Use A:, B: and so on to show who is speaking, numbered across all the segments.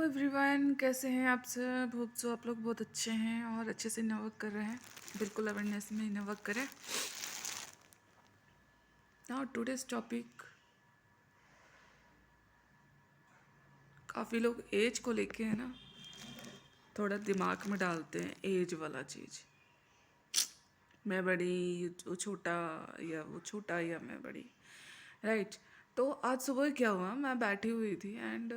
A: Everyone, कैसे हैं आप सब। होप सो आप लोग बहुत अच्छे हैं और अच्छे से इन्हें वर्क कर रहे हैं। बिल्कुल अवेयरनेस में इन्हें वर्क करें। नाउ टुडेज टॉपिक, काफ़ी लोग एज को लेके है ना थोड़ा दिमाग में डालते हैं एज वाला चीज़। मैं बड़ी, वो छोटा, या वो छोटा या मैं बड़ी, राइट। तो आज सुबह क्या हुआ, मैं बैठी हुई थी एंड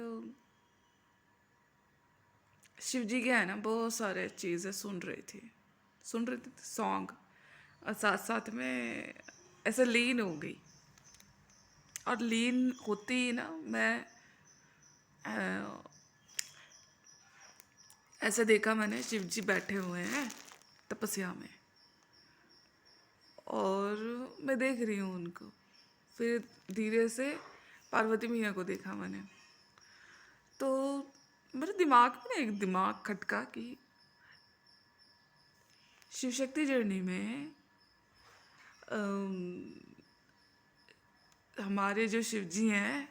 A: शिव जी के है ना बहुत सारे चीज़ें सुन रही थी सॉन्ग, और साथ साथ में ऐसे लीन हो गई। और लीन होती ही ना मैं ऐसे देखा, मैंने शिव जी बैठे हुए हैं तपस्या में और मैं देख रही हूँ उनको। फिर धीरे से पार्वती मैया को देखा मैंने। तो मेरे दिमाग में ना एक दिमाग खटका कि शिव शक्ति जर्नी में हमारे जो शिव जी हैं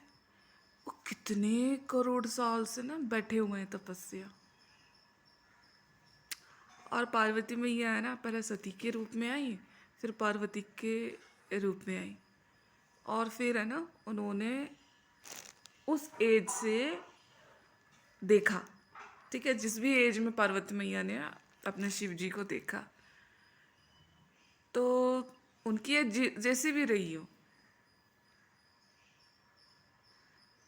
A: वो कितने करोड़ साल से ना बैठे हुए हैं तपस्या। और पार्वती मैया है ना पहले सती के रूप में आई, फिर पार्वती के रूप में आई, और फिर है ना उन्होंने उस एज से देखा। ठीक है, जिस भी एज में पार्वती मैया ने अपने शिव जी को देखा, तो उनकी एज जैसी भी रही हो,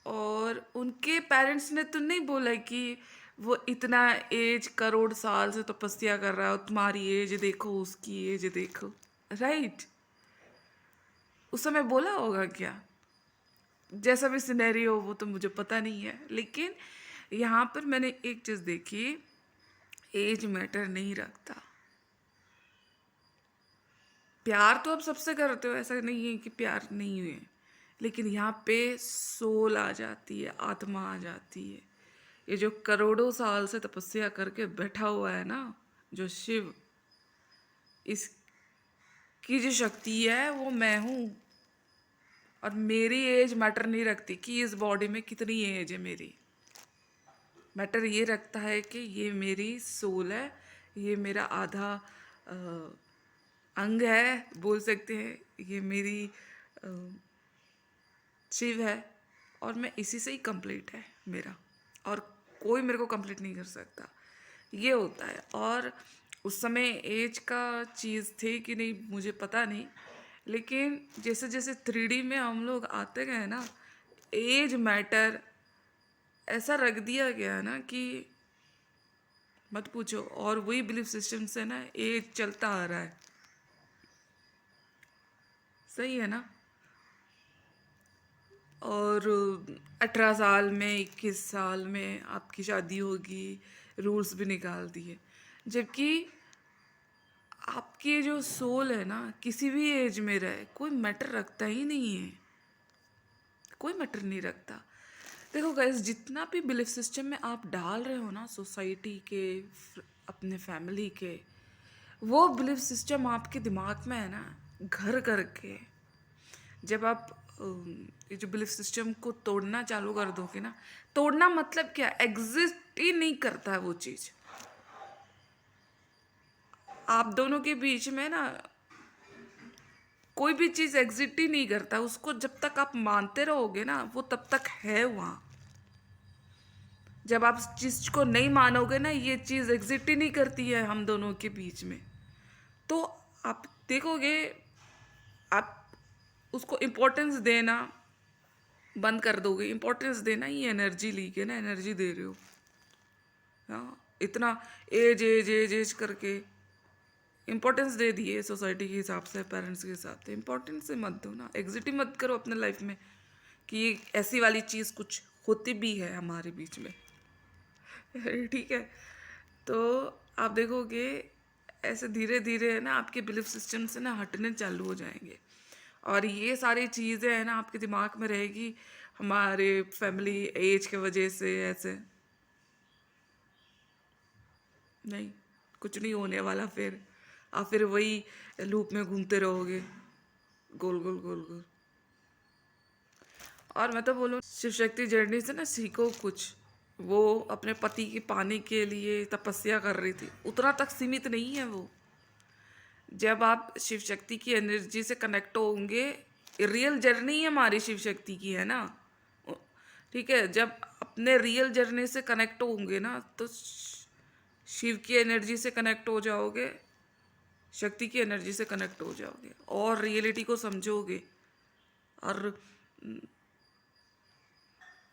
A: और उनके पेरेंट्स ने तो नहीं बोला कि वो इतना एज करोड़ साल से तपस्या कर रहा है, तुम्हारी एज देखो, उसकी एज देखो, राइट। उस समय बोला होगा क्या, जैसा भी सिनेरियो हो वो तो मुझे पता नहीं है। लेकिन यहाँ पर मैंने एक चीज़ देखी, एज मैटर नहीं रखता। प्यार तो आप सबसे करते हो, ऐसा नहीं है कि प्यार नहीं हुए, लेकिन यहाँ पे सोल आ जाती है, आत्मा आ जाती है। ये जो करोड़ों साल से तपस्या करके बैठा हुआ है ना जो शिव, इसकी जो शक्ति है वो मैं हूँ। और मेरी एज मैटर नहीं रखती कि इस बॉडी में कितनी एज है मेरी। मैटर ये रखता है कि ये मेरी सोल है, ये मेरा आधा अंग है, बोल सकते हैं, ये मेरी अ, शिव है, और मैं इसी से ही कंप्लीट है मेरा, और कोई मेरे को कंप्लीट नहीं कर सकता। ये होता है। और उस समय एज का चीज़ थी कि नहीं मुझे पता नहीं, लेकिन जैसे जैसे 3D में हम लोग आते गए ना, एज मैटर ऐसा रख दिया गया ना कि मत पूछो। और वही बिलीफ सिस्टम से ना एज चलता आ रहा है, सही है ना। और 18 साल में, 21 साल में आपकी शादी होगी, रूल्स भी निकाल दिए। जबकि आपकी जो सोल है ना किसी भी एज में रहे, कोई मैटर रखता ही नहीं है, कोई मैटर नहीं रखता। देखो गाइस, जितना भी बिलीफ सिस्टम में आप डाल रहे हो ना, सोसाइटी के, अपने फैमिली के, वो बिलीफ सिस्टम आपके दिमाग में है ना घर करके, जब आप ये जो बिलीफ सिस्टम को तोड़ना चालू कर दोगे ना, तोड़ना मतलब क्या, एग्जिस्ट ही नहीं करता है वो चीज़। आप दोनों के बीच में ना कोई भी चीज़ एग्जिस्ट ही नहीं करता, उसको जब तक आप मानते रहोगे ना वो तब तक है वहाँ। जब आप इस चीज़ को नहीं मानोगे ना, ये चीज़ एग्जिस्ट ही नहीं करती है हम दोनों के बीच में, तो आप देखोगे, आप उसको इम्पोर्टेंस देना बंद कर दोगे। इम्पोर्टेंस देना ही एनर्जी ली के ना, एनर्जी दे रहे हो। हाँ, इतना एज एज एज एज करके इम्पोर्टेंस दे दिए सोसाइटी के हिसाब से, पेरेंट्स के हिसाब से। इम्पोर्टेंस से मत दो ना, एग्जिट ही मत करो अपने लाइफ में कि ये ऐसी वाली चीज़ कुछ होती भी है हमारे बीच में। ठीक है, तो आप देखोगे ऐसे धीरे धीरे है ना आपके बिलीफ सिस्टम से ना हटने चालू हो जाएंगे, और ये सारी चीज़ें है ना आपके दिमाग में रहेगी, हमारे फैमिली एज के वजह से ऐसे नहीं, कुछ नहीं होने वाला। फिर आप फिर वही लूप में घूमते रहोगे, गोल गोल गोल गोल। और मैं तो बोलूँ शिव शक्ति जर्नी से ना सीखो कुछ, वो अपने पति के पाने के लिए तपस्या कर रही थी, उतना तक सीमित नहीं है वो। जब आप शिव शक्ति की एनर्जी से कनेक्ट होंगे, रियल जर्नी हमारी शिव शक्ति की है ना, ठीक है, जब अपने रियल जर्नी से कनेक्ट होंगे ना तो शिव की एनर्जी से कनेक्ट हो जाओगे, शक्ति की एनर्जी से कनेक्ट हो जाओगे और रियलिटी को समझोगे। और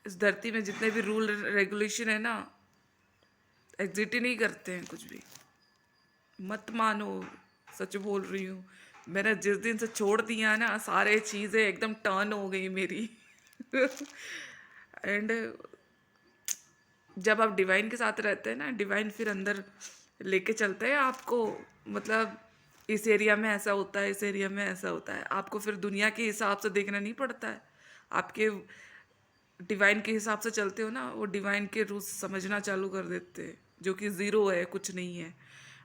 A: इस धरती में जितने भी रूल रेगुलेशन है ना, एग्जिट ही नहीं करते हैं कुछ भी। मत मानो, सच बोल रही हूँ। मैंने जिस दिन से छोड़ दिया ना, सारे चीज़ें एकदम टर्न हो गई मेरी। एंड जब आप डिवाइन के साथ रहते हैं ना, डिवाइन फिर अंदर लेके चलते हैं आपको। मतलब इस एरिया में ऐसा होता है, इस एरिया में ऐसा होता है, आपको फिर दुनिया के हिसाब से देखना नहीं पड़ता है। आपके डिवाइन के हिसाब से चलते हो ना, वो डिवाइन के रूल्स समझना चालू कर देते हैं, जो कि ज़ीरो है, कुछ नहीं है।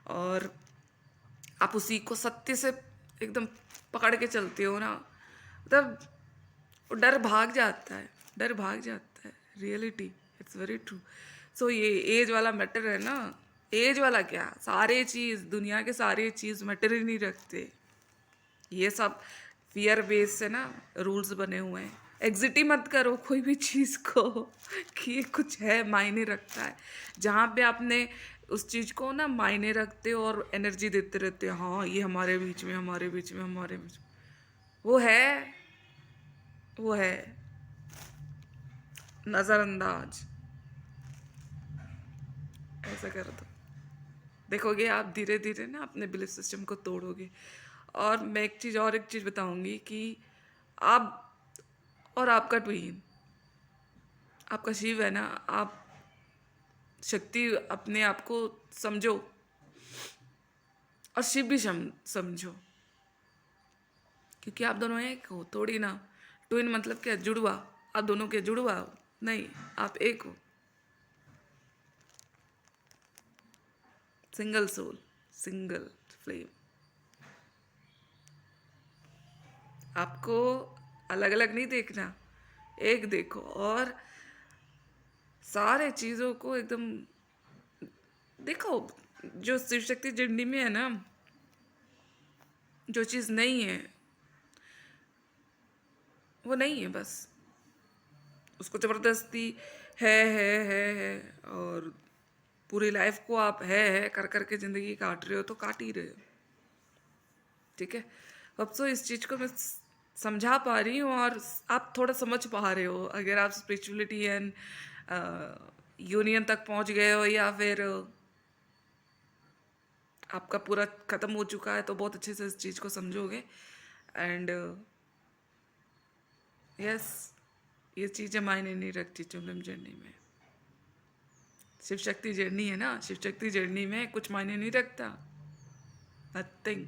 A: और आप उसी को सत्य से एकदम पकड़ के चलते हो ना, मतलब वो डर भाग जाता है, डर भाग जाता है। Reality, it's very true. So ये एज वाला मैटर है ना, एज वाला क्या, सारे चीज़ दुनिया के सारे चीज़ मैटर ही नहीं रखते। ये सब फियर बेस से ना रूल्स बने हुए हैं। एग्जिट ही मत करो कोई भी चीज़ को कि ये कुछ है, मायने रखता है। जहाँ पे आपने उस चीज़ को ना मायने रखते हो और एनर्जी देते रहते हो, हाँ ये हमारे बीच में, हमारे बीच में, हमारे बीच में, वो है, वो है नज़रअंदाज। ऐसा कर दो, देखोगे आप धीरे धीरे ना अपने बिलीफ सिस्टम को तोड़ोगे। और मैं एक चीज़ बताऊंगी कि आप और आपका ट्वीन, आपका शिव है ना, आप शक्ति अपने आप को समझो और शिव भी समझो, क्योंकि आप दोनों एक हो थोड़ी ना। ट्विन मतलब क्या, जुड़वा। आप दोनों के जुड़वा हो नहीं, आप एक हो, सिंगल सोल, सिंगल फ्लेम। आपको अलग अलग नहीं देखना, एक देखो। और सारे चीज़ों को एकदम देखो। जो शिव शक्ति जर्नी में है ना, जो चीज़ नहीं है वो नहीं है, बस उसको ज़बरदस्ती है। और पूरी लाइफ को आप है कर करके ज़िंदगी काट रहे हो, तो काट ही रहे हो, ठीक है। अब तो इस चीज़ को मैं समझा पा रही हूँ और आप थोड़ा समझ पा रहे हो। अगर आप स्पिरिचुअलिटी एंड यूनियन तक पहुँच गए हो, या फिर आपका पूरा ख़त्म हो चुका है, तो बहुत अच्छे से इस चीज़ को समझोगे। एंड यस, ये चीज़ें मायने नहीं रखती चुमलम जर्नी में। शिव शक्ति जर्नी है ना, शिव शक्ति जर्नी में कुछ मायने नहीं रखता, नथिंग।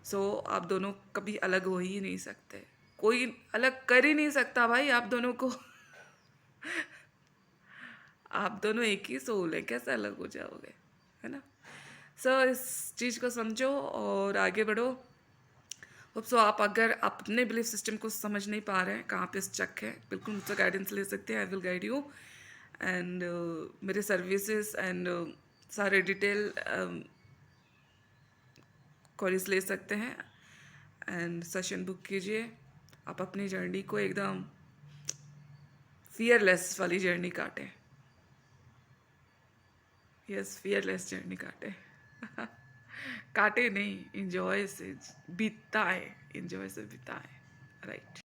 A: सो आप दोनों कभी अलग हो ही नहीं सकते, कोई अलग कर ही नहीं सकता भाई आप दोनों को। आप दोनों एक ही सोल है, कैसे अलग हो जाओगे, है ना। सो इस चीज़ को समझो और आगे बढ़ो। सो आप अगर अपने बिलीफ सिस्टम को समझ नहीं पा रहे हैं, कहाँ पे स्टक है, बिल्कुल मुझसे गाइडेंस ले सकते हैं। I will guide you. And मेरे सर्विसेज एंड सारे डिटेल कॉलेज ले सकते हैं एंड सेशन बुक कीजिए। आप अपनी जर्नी को एकदम फियरलेस वाली जर्नी काटें। यस, फियरलेस जर्नी काटें। काटे नहीं, इंजॉय से बिताए, इंजॉय से बिताए, राइट।